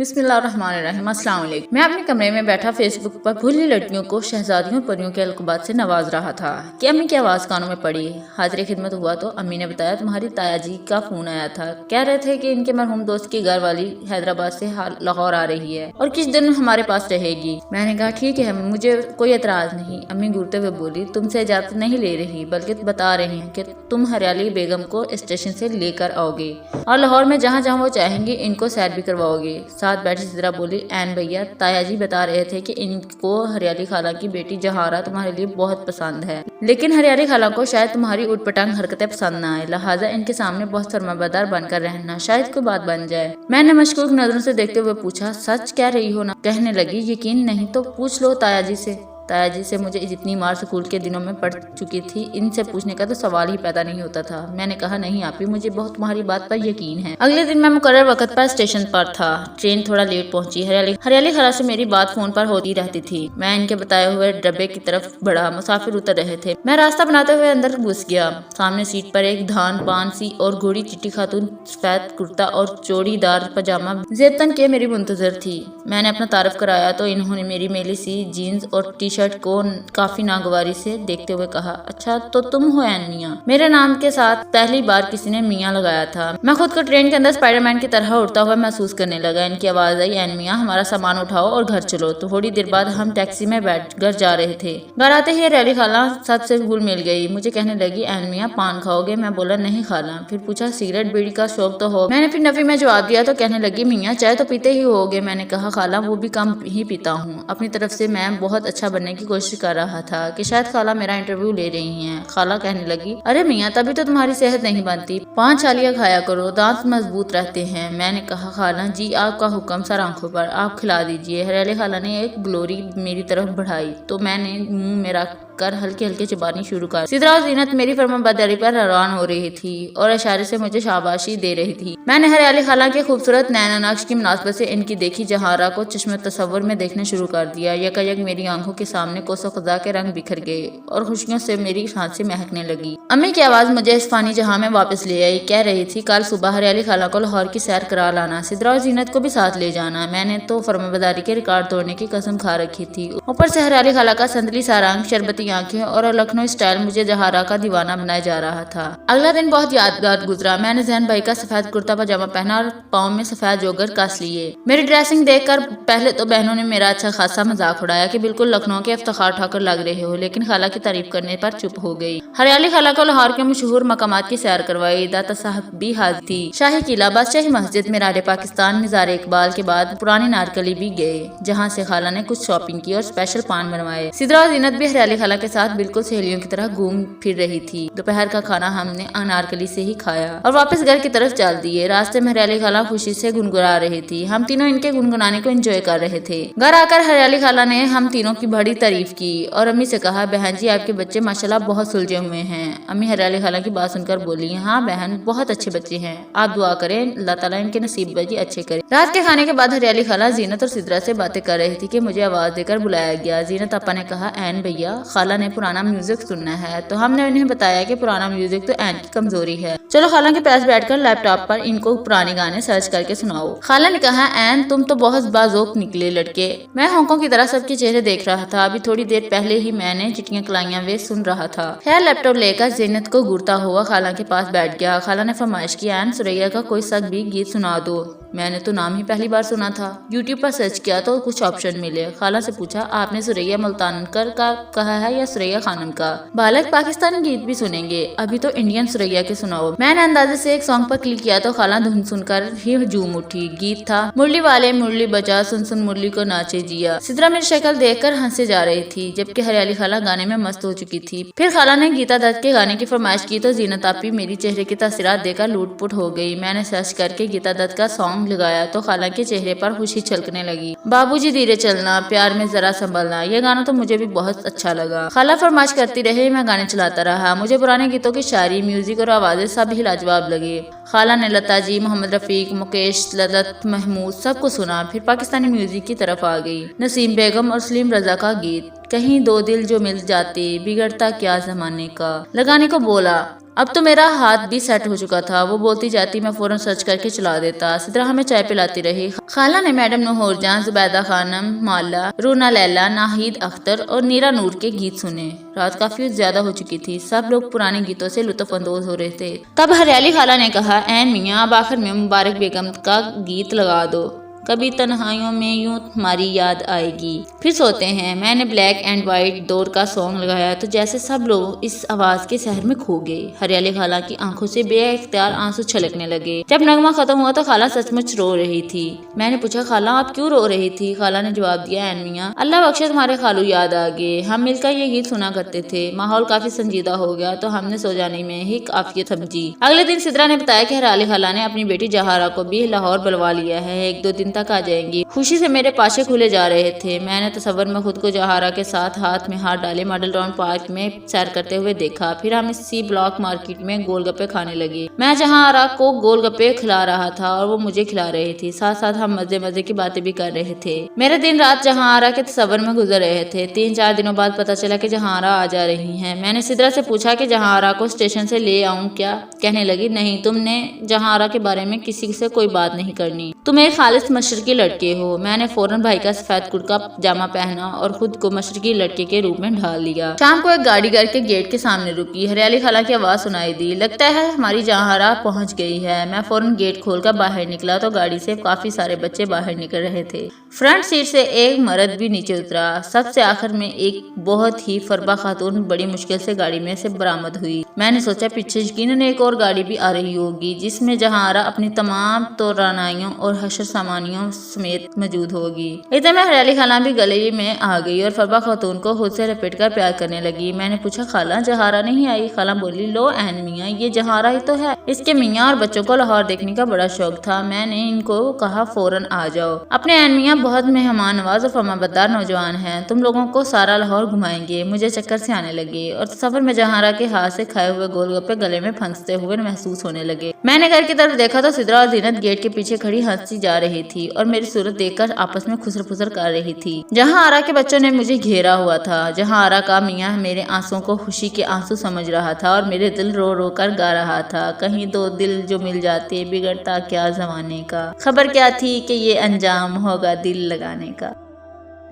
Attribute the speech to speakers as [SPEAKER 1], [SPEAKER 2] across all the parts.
[SPEAKER 1] بسم اللہ الرحمن الرحیم۔ السلام علیکم۔ میں اپنے کمرے میں بیٹھا فیس بک پر بھولی لڑکیوں کو شہزادیوں پریوں کے القابات سے نواز رہا تھا کہ امی کی آواز کانوں میں پڑی۔ حاضر خدمت ہوا تو امی نے بتایا تمہاری تایا جی کا فون آیا تھا، کہہ رہے تھے کہ ان کے مرحوم دوست کی گھر والی حیدرآباد سے لاہور آ رہی ہے اور کچھ دن ہمارے پاس رہے گی۔ میں نے کہا ٹھیک ہے، مجھے کوئی اعتراض نہیں۔ امی گھورتے ہوئے بولی تم سے اجازت نہیں لے رہی بلکہ بتا رہے ہیں کہ تم ہریالی بیگم کو اسٹیشن سے لے کر آؤ گے اور لاہور میں جہاں جہاں وہ چاہیں گے ان کو سیر بھی کرواؤ گے۔ ساتھ بیٹھی سدرا بولی این بھیا تایا جی بتا رہے تھے کہ ان کو ہریالی خالہ کی بیٹی جہارا تمہارے لیے بہت پسند ہے، لیکن ہریالی خالہ کو شاید تمہاری اوٹ پٹانگ حرکتیں پسند نہ آئے، لہٰذا ان کے سامنے بہت فرمانبردار بن کر رہنا، شاید کوئی بات بن جائے۔ میں نے مشکوک نظروں سے دیکھتے ہوئے پوچھا سچ کہہ رہی ہو نا؟ کہنے لگی یقین نہیں تو پوچھ لو تایا جی سے۔ تایا جی سے مجھے جتنی مار سکول کے دنوں میں پڑ چکی تھی ان سے پوچھنے کا تو سوال ہی پیدا نہیں ہوتا تھا۔ میں نے کہا نہیں آپی، مجھے بہت تمہاری بات پر یقین ہے۔ اگلے دن میں مقرر وقت پر اسٹیشن پر تھا، ٹرین تھوڑا لیٹ پہنچی۔ ہریالی خالہ سے میری بات فون پر ہوتی رہتی تھی۔ میں ان کے بتائے ہوئے ڈبے کی طرف بڑھا، مسافر اتر رہے تھے۔ میں راستہ بناتے ہوئے اندر گھس گیا۔ سامنے سیٹ پر ایک دھان پان سی اور گھوڑی چٹی خاتون سفید کرتا اور چوڑی دار پاجامہ زیب تن کے میری منتظر تھی۔ میں نے اپنا تعارف کرایا تو انہوں نے میری میلی سی جینز اور ٹی شرٹ کو کافی ناگواری سے دیکھتے ہوئے کہا اچھا تو تم ہو این میاں؟ میرے نام کے ساتھ پہلی بار کسی نے میاں لگایا تھا۔ میں خود کو ٹرین کے اندر اسپائڈر مین کی طرح اڑتا ہوا محسوس کرنے لگا۔ ان کی آواز آئی این میاں ہمارا سامان اٹھاؤ اور گھر چلو۔ تو تھوڑی دیر بعد ہم ٹیکسی میں بیٹھ گھر جا رہے تھے۔ گھر آتے ہی ہریالی خالہ سب سے گھل مل گئی، مجھے کہنے لگی این میاں پان کھاؤ گے؟ میں بولا نہیں خالہ۔ پھر پوچھا سگریٹ بیڑی کا شوق تو ہو؟ میں نے پھر نفی میں جواب دیا تو کہنے لگی میاں چائے تو پیتے ہی ہوگے؟ میں نے کہا خالہ وہ بھی کم ہی پیتا ہوں۔ اپنی طرف سے میں بہت اچھا بننے کی کوشش کر رہا تھا کہ شاید خالہ میرا انٹرویو لے رہی ہیں۔ خالہ کہنے لگی ارے میاں تبھی تو تمہاری صحت نہیں بنتی، 5 چھالیاں کھایا کرو، دانت مضبوط رہتے ہیں۔ میں نے کہا خالہ جی آپ کا حکم سر آنکھوں پر، آپ کھلا دیجیے۔ ہریالی خالہ نے ایک گلوری میری طرف بڑھائی تو میں نے منہ میں رکھ کر ہلکے ہلکے چبانی شروع کر۔ سدرا اور زینت میری فرمانبرداری پر حیران ہو رہی تھی اور اشارے سے مجھے شاباشی دے رہی تھی۔ میں نے ہریالی خالہ کے خوبصورت نین و نقش کی مناسبت سے ان کی دیکھی جہارا کو چشم تصور میں دیکھنا شروع کر دیا۔ یکایک میری آنکھوں کے سامنے کوس و قزح کے رنگ بکھر گئے اور خوشیوں سے میری سانسیں مہکنے لگی۔ امی کی آواز مجھے اس فانی جہاں میں واپس لے آئی، کہہ رہی تھی کل صبح ہریالی خالہ کو لاہور کی سیر کرا لانا، سدرا اور زینت کو بھی ساتھ لے جانا۔ میں نے تو فرمانبرداری کے ریکارڈ توڑنے کی قسم کھا رکھی تھی، اوپر سے ہریالی خالہ کا سندلی سا رنگ، شربتی آنکھیں اور لکھنؤ اسٹائل مجھے جہارا کا دیوانہ بنائے جا رہا تھا۔ اگلا دن بہت یادگار گزرا۔ میں نے ذہن بھائی کا سفید کرتا پاجامہ پہنا اور پاؤں میں سفید جوگر کس لیے۔ میری ڈریسنگ دیکھ کر پہلے تو بہنوں نے میرا اچھا خاصا مذاق اڑایا کہ بالکل لکھنؤ کے افتخار ٹھاکر لگ رہے ہو، لیکن خالہ کی تعریف کرنے پر چپ ہو گئی۔ ہریالی خالہ کو لاہور کے مشہور مقامات کی سیر کروائی، داتا صاحب بھی حاضر تھی، شاہی قلعہ، بادشاہی مسجد، مینار پاکستان، مزار اقبال کے بعد پرانی نارکلی بھی گئے جہاں سے خالہ نے کچھ شاپنگ کی اور اسپیشل پان بنوائے۔ سدرا اور زینت بھی ہریالی خالہ کے ساتھ بالکل سہیلیوں کی طرح گھوم پھر رہی تھی۔ دوپہر کا کھانا ہم نے انارکلی سے ہی کھایا اور واپس گھر کی طرف چل دیے۔ راستے میں ہریالی خالہ خوشی سے گنگنا رہی تھی، ہم تینوں ان کے گنگنانے کو انجوائے کر رہے تھے۔ گھر آ کر ہریالی خالہ نے ہم تینوں کی بڑی تعریف کی اور امی سے کہا بہن جی آپ کے بچے ماشاءاللہ بہت سلجھے ہوئے ہیں۔ امی ہریالی خالہ کی بات سن کر بولی ہاں بہن بہت اچھے بچے ہیں، آپ دعا کریں اللہ تعالیٰ ان کے نصیب بجی اچھے کرے۔ رات کے کھانے کے بعد ہریالی خالہ زینت اور سدرا سے باتیں کر رہی تھی کہ مجھے آواز دے کر بلایا گیا۔ زینت آپا نے کہا این بھیا خالہ نے پرانا میوزک سننا ہے، تو ہم نے انہیں بتایا کہ پرانا میوزک تو این کی کمزوری ہے، چلو خالہ کے پاس بیٹھ کر لیپ ٹاپ پر ان کو پرانے گانے سرچ کر کے سناؤ۔ خالہ نے کہا این تم تو بہت باذوق نکلے لڑکے۔ میں ہونکوں کی طرح سب کے چہرے دیکھ رہا تھا، ابھی تھوڑی دیر پہلے ہی میں نے چٹیاں کلائیاں وے سن رہا تھا۔ خیر لیپ ٹاپ لے کر زینت کو گھورتا ہوا خالہ کے پاس بیٹھ گیا۔ خالہ نے فرمائش کی این سریا کا کوئی سگ بھی گیت سنا دو۔ میں نے تو نام ہی پہلی بار سنا تھا، یوٹیوب پر سرچ کیا تو کچھ آپشن ملے۔ خالہ سے پوچھا آپ نے سریا ملتانکر کا کہا ہے یا سریا خانم کا؟ بالک پاکستانی گیت بھی سنیں گے، ابھی تو انڈین سریا کے سناؤ۔ میں نے اندازے سے ایک سانگ پر کلک کیا تو خالہ دھن سن کر ہی ہجوم اٹھی۔ گیت تھا مرلی والے مرلی بجا سن سن مرلی کو ناچے جیا۔ سدرا میری شکل دیکھ کر ہنسے جا رہی تھی جبکہ ہریالی خالہ گانے میں مست ہو چکی تھی۔ پھر خالہ نے گیتا دت کے گانے کی فرمائش کی تو زینت آپی میری چہرے کی تاثرات دیکھ کر لوٹ پٹ ہو گئی۔ میں نے سرچ کر کے گیتا دت کا سانگ لگایا تو خالہ کے چہرے پر خوشی چھلکنے لگی۔ بابو جی دھیرے چلنا پیار میں ذرا سنبھلنا، یہ گانا تو مجھے بھی بہت اچھا لگا۔ خالہ فرمائش کرتی رہی، میں گانے چلاتا رہا۔ مجھے پرانے گیتوں کی شاعری، میوزک اور آوازیں سب ہی لاجواب لگے۔ خالہ نے لتا جی، محمد رفیق، مکیش، لدت، محمود سب کو سنا، پھر پاکستانی میوزک کی طرف آ گئی۔ نسیم بیگم اور سلیم رضا کا گیت کہیں دو دل جو مل جاتے بگڑتا کیا زمانے کا لگانے کو بولا۔ اب تو میرا ہاتھ بھی سیٹ ہو چکا تھا، وہ بولتی جاتی میں فوراً سرچ کر کے چلا دیتا۔ سدرا ہمیں چائے پلاتی رہی۔ خالہ نے میڈم نہور جان، زبیدہ خانم، مالا، رونا لیلا، ناہید اختر اور نیرا نور کے گیت سنے۔ رات کافی زیادہ ہو چکی تھی، سب لوگ پرانے گیتوں سے لطف اندوز ہو رہے تھے۔ تب ہریالی خالہ نے کہا، این میاں اب آخر میں مبارک بیگم کا گیت لگا دو، کبھی تنہائیوں میں یوں تمہاری یاد آئے گی، پھر سوتے ہیں۔ میں نے بلیک اینڈ وائٹ دور کا سانگ لگایا تو جیسے سب لوگ اس آواز کے سحر میں کھو گئے۔ ہریالی خالہ کی آنکھوں سے بے اختیار آنسو چھلکنے لگے۔ جب نغمہ ختم ہوا تو خالہ سچ مچ رو رہی تھی۔ میں نے پوچھا، خالہ آپ کیوں رو رہی تھی؟ خالہ نے جواب دیا، این میاں اللہ بخشے تمہارے خالو یاد آ گئے، ہم مل کر یہ گیت سنا کرتے تھے۔ ماحول کافی سنجیدہ ہو گیا تو ہم نے سو جانے میں ہی عافیت سمجھی۔ اگلے دن سدرا نے بتایا کہ ہریالی خالہ نے اپنی بیٹی جہارا کو بھی لاہور بلوا لیا ہے، 1-2 دن تک آ جائیں گی۔ خوشی سے میرے پاشے کھلے جا رہے تھے۔ میں نے تصور میں خود کو جہارا کے ساتھ ہاتھ میں ہاتھ ڈالے ماڈل ٹاؤن پارک میں سیر کرتے ہوئے دیکھا، پھر ہم سی بلاک مارکیٹ میں گول گپے کھانے لگے۔ میں جہارا کو گول گپے کھلا رہا تھا اور وہ مجھے کھلا رہی تھی، ساتھ ساتھ ہم مزے مزے کی باتیں بھی کر رہے تھے۔ میرے دن رات جہارا کے تصور میں گزر رہے تھے۔ 3-4 دنوں بعد پتہ چلا کہ جہارا آ جا رہی ہیں۔ میں نے سدرا سے پوچھا کہ جہارا کو اسٹیشن سے لے آؤں کیا؟ کہنے لگی، نہیں، تم نے جہارا کے بارے میں کسی سے کوئی بات نہیں کرنی، تم ایک خالص مشرقی لڑکے ہو۔ میں نے فوراً بھائی کا سفید کرتا پاجامہ پہنا اور خود کو مشرقی لڑکے کے روپ میں ڈھال لیا۔ شام کو ایک گاڑی گھر کے گیٹ کے سامنے رکی۔ ہریالی خالہ کی آواز سنائی دی، لگتا ہے ہماری جہارا پہنچ گئی ہے۔ میں فوراً گیٹ کھول کر باہر نکلا تو گاڑی سے کافی سارے بچے باہر نکل رہے تھے۔ فرنٹ سیٹ سے ایک مرد بھی نیچے اترا۔ سب سے آخر میں ایک بہت ہی فربا خاتون بڑی مشکل سے گاڑی میں سے برآمد ہوئی۔ میں نے سوچا پیچھے یقیناً ایک اور گاڑی بھی آ رہی ہوگی جس میں جہارا اپنی تمام توانائیوں اور حشر سامانیوں سمیت موجود ہوگی۔ اتنے میں ہریالی خالہ بھی گلی میں آ گئی اور فربا خاتون کو خود سے لپیٹ کر پیار کرنے لگی۔ میں نے پوچھا، خالہ جہارا نہیں آئی؟ خالہ بولی، لو این میاں یہ جہارا ہی تو ہے، اس کے میاں اور بچوں کو لاہور دیکھنے کا بڑا شوق تھا۔ میں نے ان کو کہا فوراً آ جاؤ، اپنے این میاں بہت مہمان نواز اور فرمانبردار نوجوان ہیں، تم لوگوں کو سارا لاہور گھمائیں گے۔ مجھے چکر سے آنے لگے اور تصور میں جہارا کے ہاتھ سے کھائے ہوئے گول گپے گلے میں پھنستے ہوئے محسوس ہونے لگے۔ میں نے گھر کی طرف دیکھا تو سدرا اور زینت گیٹ کے پیچھے کھڑی ہنسی جا رہی تھی اور میری صورت دیکھ کر آپس میں خسر پھسر کر رہی تھی۔ جہارا کے بچوں نے مجھے گھیرا ہوا تھا۔ جہارا کا میاں میرے آنسوؤں کو خوشی کے آنسو سمجھ رہا تھا اور میرے دل رو رو کر گا رہا تھا، کہیں دو دل جو مل جاتے بگڑتا کیا زمانے کا، خبر کیا تھی کہ یہ انجام ہوگا دل لگانے کا۔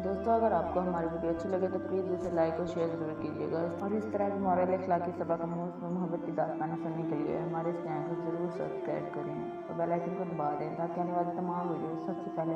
[SPEAKER 2] دوستو، اگر آپ کو ہماری ویڈیو اچھی لگے تو پلیز اسے لائک اور شیئر ضرور کیجیے گا، اور اس طرح کی مورل اخلاقی سبق آموز محبت کی داستانیں سننے کے لیے ہمارے اس چینل کو ضرور سبسکرائب کریں اور بیل آئیکن کو دبا دیں تاکہ آنے والی تمام ویڈیوز سب سے پہلے